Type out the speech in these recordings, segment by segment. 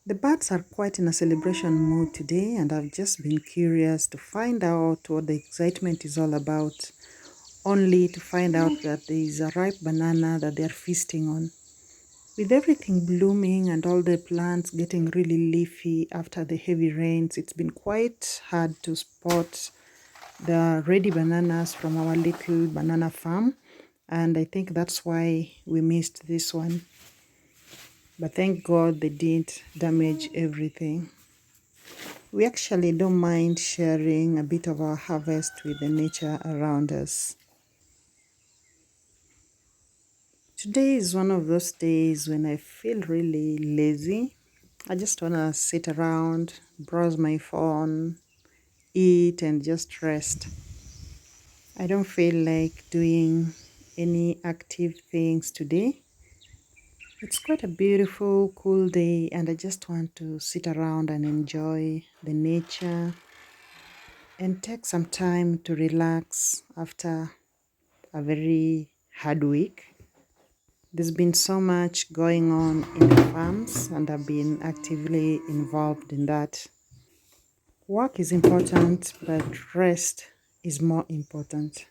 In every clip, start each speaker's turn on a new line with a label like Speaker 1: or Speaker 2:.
Speaker 1: The birds are quite in a celebration mood today, and I've just been curious to find out what the excitement is all about, only to find out that there is a ripe banana that they're feasting on. With everything blooming and all the plants getting really leafy after the heavy rains, it's been quite hard to spot the ready bananas from our little banana farm, and I think that's why we missed this one. But thank God they didn't damage everything. We actually don't mind sharing a bit of our harvest with the nature around us. Today is one of those days when I feel really lazy. I just want to sit around, browse my phone, eat, and just rest. I don't feel like doing any active things today. It's quite a beautiful, cool day, and I just want to sit around and enjoy the nature and take some time to relax after a very hard week. There's been so much going on in the farms, and I've been actively involved in that. Work is important, but rest is more important.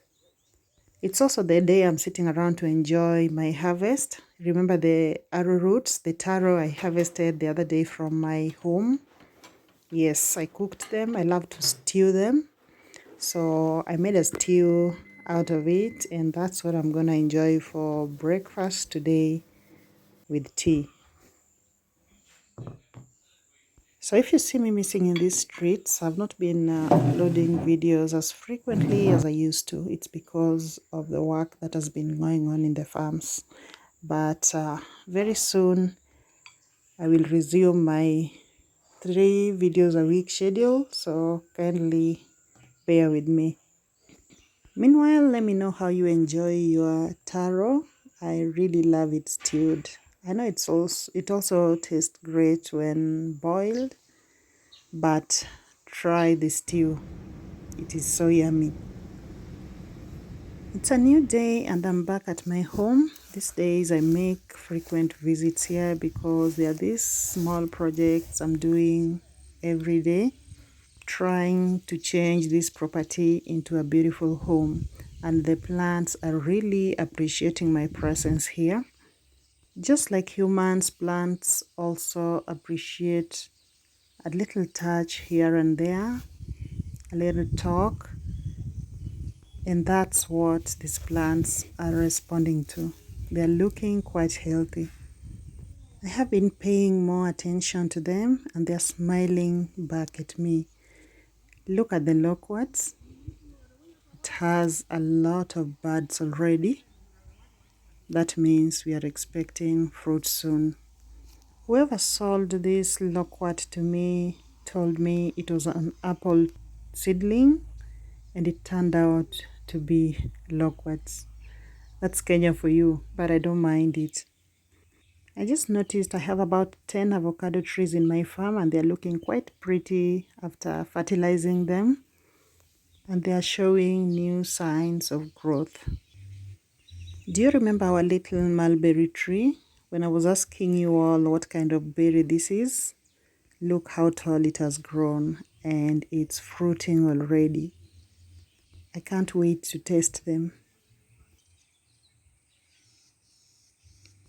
Speaker 1: It's also the day I'm sitting around to enjoy my harvest. Remember the arrowroots, the taro I harvested the other day from my home? Yes, I cooked them. I love to stew them. So I made a stew out of it, and that's what I'm gonna enjoy for breakfast today with tea. So if you see me missing in these streets, I've not been uploading videos as frequently as I used to. It's because of the work that has been going on in the farms. But very soon I will resume my 3 videos a week schedule, so kindly bear with me. Meanwhile, let me know how you enjoy your taro. I really love it stewed. I know it also tastes great when boiled, but try the stew. It is so yummy. It's a new day and I'm back at my home. These days I make frequent visits here because there are these small projects I'm doing every day, trying to change this property into a beautiful home, and the plants are really appreciating my presence here. Just like humans, plants also appreciate a little touch here and there, a little talk, and that's what these plants are responding to. They're looking quite healthy. I have been paying more attention to them and they're smiling back at me. Look at the loquats. It has a lot of buds already. That means we are expecting fruit soon. Whoever sold this loquat to me told me it was an apple seedling and it turned out to be loquats. That's Kenya for you, but I don't mind it. I just noticed I have about 10 avocado trees in my farm and they're looking quite pretty after fertilizing them, and they are showing new signs of growth. Do you remember our little mulberry tree? When I was asking you all what kind of berry this is, look how tall it has grown and it's fruiting already. I can't wait to taste them.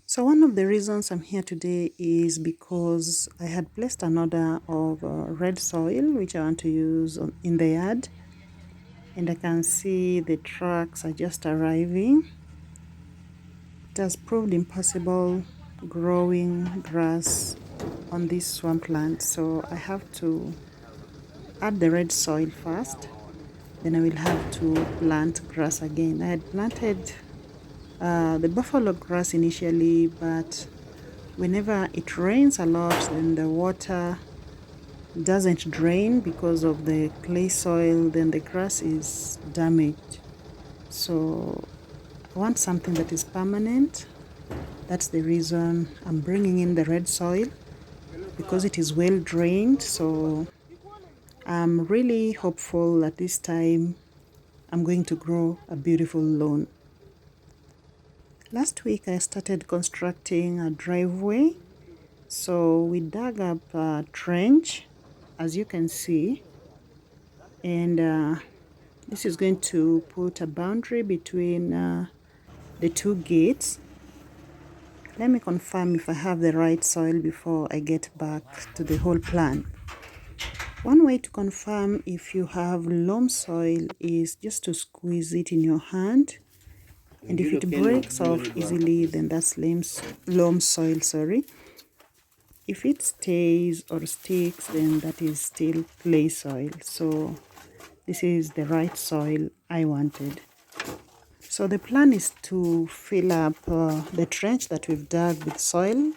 Speaker 1: So one of the reasons I'm here today is because I had placed an order of red soil which I want to use in the yard, and I can see the trucks are just arriving. It has proved impossible growing grass on this swampland, so I have to add the red soil first, then I will have to plant grass again. I had planted the buffalo grass initially, but whenever it rains a lot, then the water doesn't drain because of the clay soil, then the grass is damaged. So I want something that is permanent. That's the reason I'm bringing in the red soil, because it is well drained. So I'm really hopeful that this time I'm going to grow a beautiful lawn. Last week I started constructing a driveway So we dug up a trench, as you can see, and this is going to put a boundary between the two gates. Let me confirm if I have the right soil before I get back to the whole plan. One way to confirm if you have loam soil is just to squeeze it in your hand, and if it breaks off easily, then that's loam soil, sorry. If it stays or sticks, then that is still clay soil. So this is the right soil I wanted. So the plan is to fill up the trench that we've dug with soil,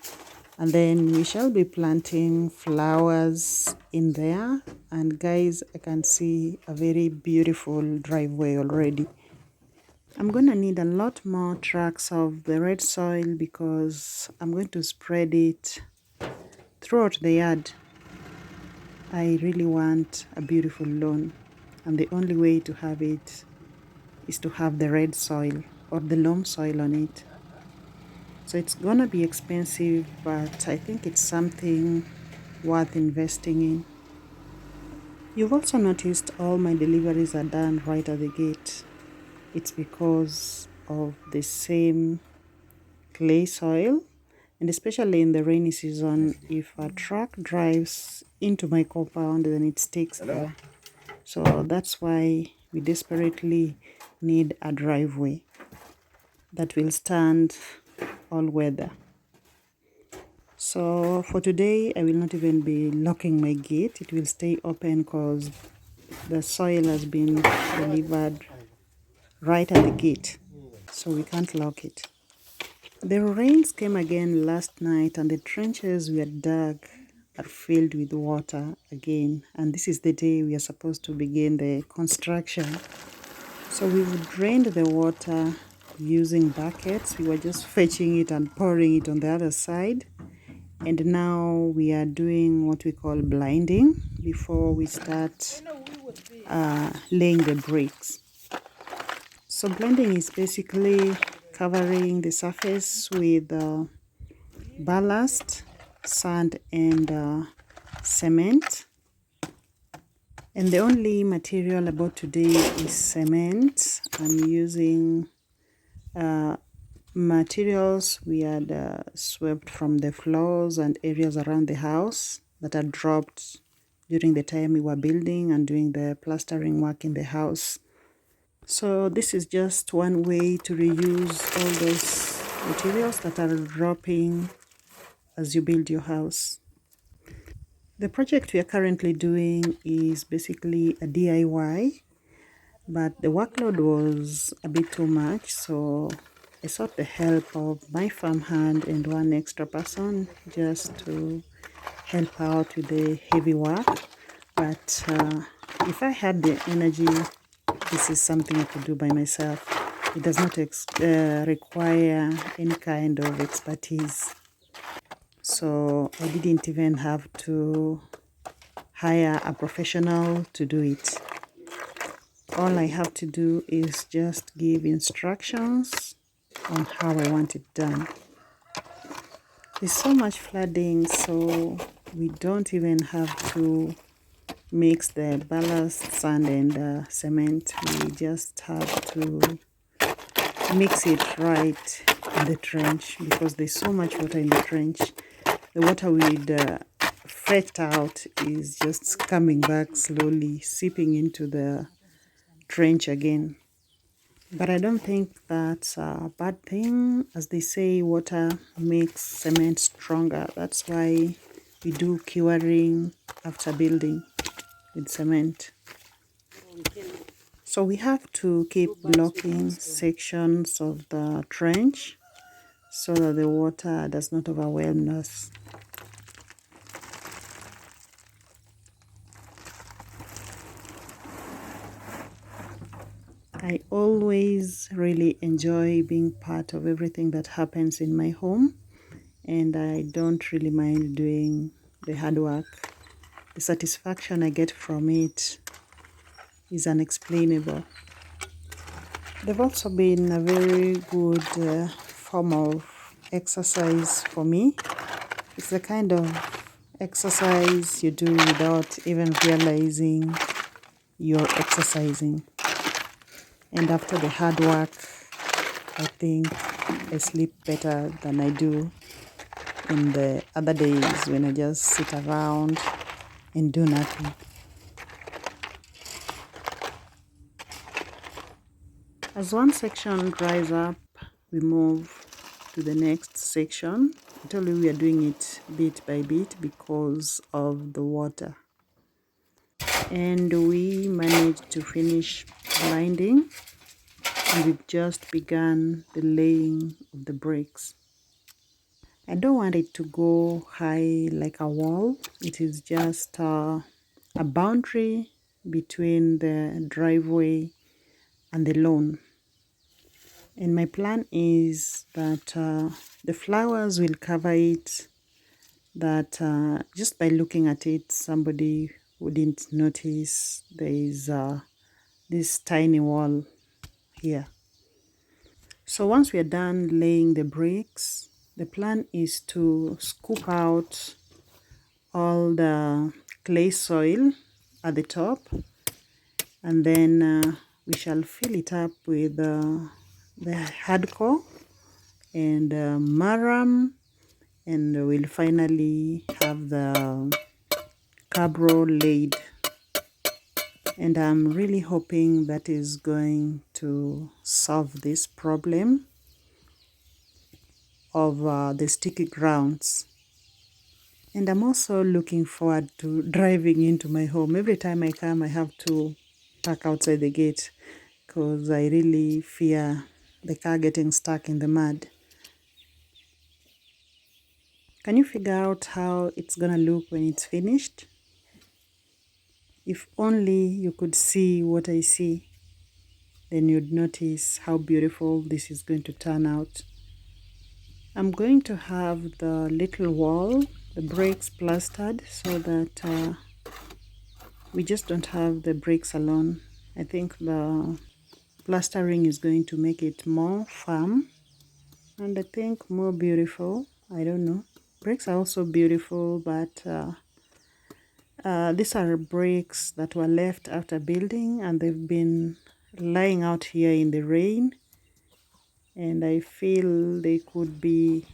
Speaker 1: and then we shall be planting flowers in there. And guys, I can see a very beautiful driveway already. I'm gonna need a lot more tracks of the red soil because I'm going to spread it throughout the yard. I really want a beautiful lawn, and the only way to have it is to have the red soil or the loam soil on it. So it's gonna be expensive, but I think it's something worth investing in. You've also noticed all my deliveries are done right at the gate. It's because of the same clay soil, and especially in the rainy season, if a truck drives into my compound, then it sticks there. So that's why we desperately need a driveway that will stand all weather. So for today, I will not even be locking my gate. It will stay open because the soil has been delivered right at the gate, so we can't lock it. The rains came again last night, and the trenches we had dug are filled with water again, and this is the day we are supposed to begin the construction. So we've drained the water using buckets. We were just fetching it and pouring it on the other side, and now we are doing what we call blinding before we start laying the bricks. So blending is basically covering the surface with ballast, sand, and cement. And the only material about today is cement. I'm using materials we had swept from the floors and areas around the house that had dropped during the time we were building and doing the plastering work in the house. So this is just one way to reuse all those materials that are dropping as you build your house. The project we are currently doing is basically a DIY, but the workload was a bit too much, so I sought the help of my farmhand and one extra person just to help out with the heavy work. But if I had the energy, this is something I could do by myself. It does not require any kind of expertise. So I didn't even have to hire a professional to do it. All I have to do is just give instructions on how I want it done. There's so much flooding, so we don't even have to mix the ballast, sand, and cement. We just have to mix it right in the trench because there's so much water in the trench. The water we'd fetched out is just coming back slowly, seeping into the trench again. But I don't think that's a bad thing. As they say, water makes cement stronger. That's why we do curing after building with cement. So we have to keep blocking sections of the trench so that the water does not overwhelm us. I always really enjoy being part of everything that happens in my home, and I don't really mind doing the hard work. The satisfaction I get from it is unexplainable. They've also been a very good form of exercise for me It's the kind of exercise you do without even realizing you're exercising. And after the hard work, I think I sleep better than I do in the other days when I just sit around and do nothing. As one section dries up, we move to the next section. I told you we are doing it bit by bit because of the water. And we managed to finish blinding, and we've just begun the laying of the bricks. I don't want it to go high like a wall. It is just a boundary between the driveway and the lawn. And my plan is that the flowers will cover it, that just by looking at it, somebody wouldn't notice there is this tiny wall here. So once we are done laying the bricks, the plan is to scoop out all the clay soil at the top, and then we shall fill it up with the hardcore and marram, and we'll finally have the cabro laid. And I'm really hoping that is going to solve this problem of the sticky grounds. And I'm also looking forward to driving into my home. Every time I come, I have to park outside the gate because I really fear the car getting stuck in the mud. Can you figure out how it's gonna look when it's finished? If only you could see what I see, then you'd notice how beautiful this is going to turn out. I'm going to have the little wall, the bricks plastered, so that we just don't have the bricks alone. I think the plastering is going to make it more firm and I think more beautiful. I don't know. Bricks are also beautiful, but these are bricks that were left after building and they've been lying out here in the rain, and I feel they could be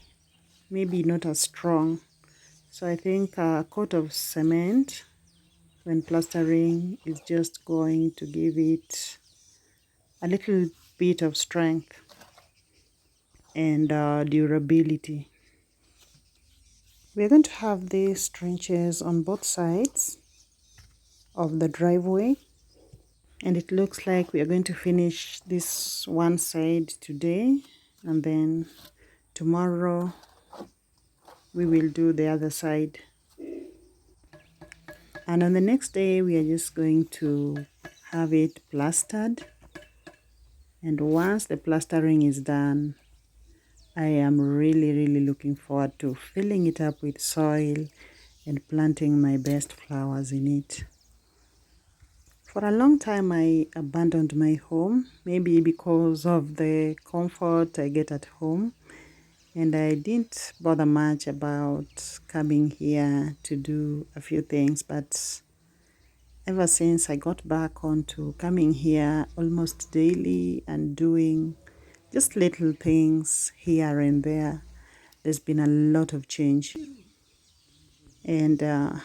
Speaker 1: maybe not as strong. So I think a coat of cement when plastering is just going to give it a little bit of strength and durability. We're going to have these trenches on both sides of the driveway, and it looks like we are going to finish this one side today, and then tomorrow we will do the other side. And on the next day we are just going to have it plastered, and once the plastering is done, I am really looking forward to filling it up with soil and planting my best flowers in it. For a long time I abandoned my home, maybe because of the comfort I get at home, and I didn't bother much about coming here to do a few things, but ever since I got back onto coming here almost daily and doing just little things here and there, there's been a lot of change. And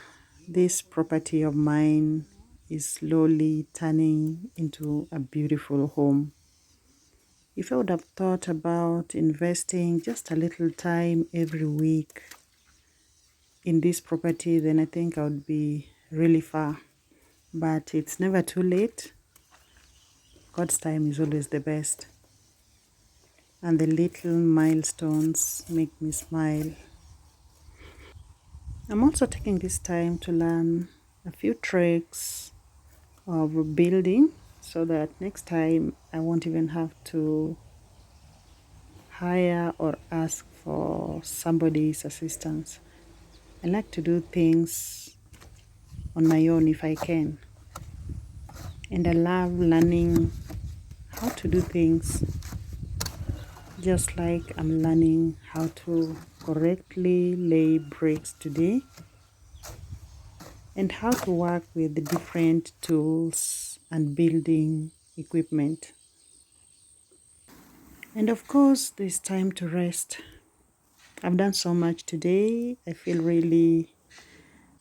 Speaker 1: this property of mine is slowly turning into a beautiful home. If I would have thought about investing just a little time every week in this property, then I think I would be really far. But it's never too late. God's time is always the best. And the little milestones make me smile. I'm also taking this time to learn a few tricks of building so that next time I won't even have to hire or ask for somebody's assistance. I like to do things on my own if I can. And I love learning how to do things just like I'm learning how to correctly lay bricks today, and how to work with the different tools and building equipment. And of course, there's time to rest. I've done so much today. I feel really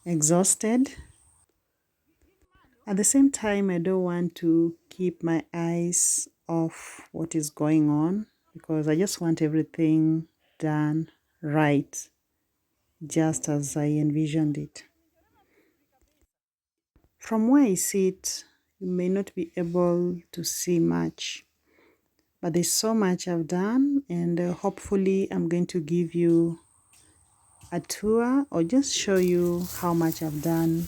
Speaker 1: exhausted. At the same time, I don't want to keep my eyes off what is going on because I just want everything done right, just as I envisioned it. From where I sit, you may not be able to see much, but there's so much I've done, and hopefully I'm going to give you a tour or just show you how much I've done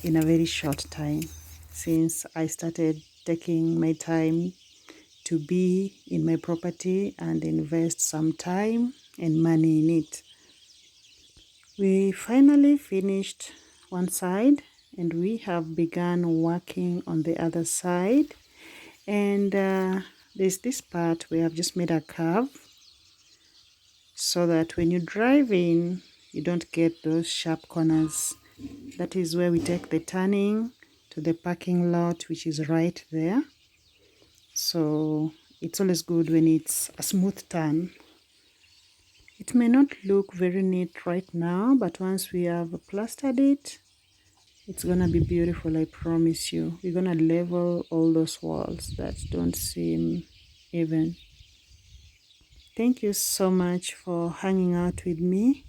Speaker 1: in a very short time since I started taking my time to be in my property and invest some time and money in it. We finally finished one side and we have begun working on the other side, and there's this part where I've just made a curve so that when you drive in you don't get those sharp corners. That is where we take the turning to the parking lot, which is right there. So it's always good when it's a smooth turn. It may not look very neat right now, but once we have plastered it, it's gonna be beautiful, I promise you. We're gonna level all those walls that don't seem even. Thank you so much for hanging out with me.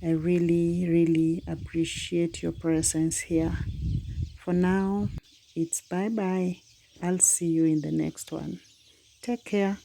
Speaker 1: I really appreciate your presence here. For now, it's bye bye. I'll see you in the next one. Take care.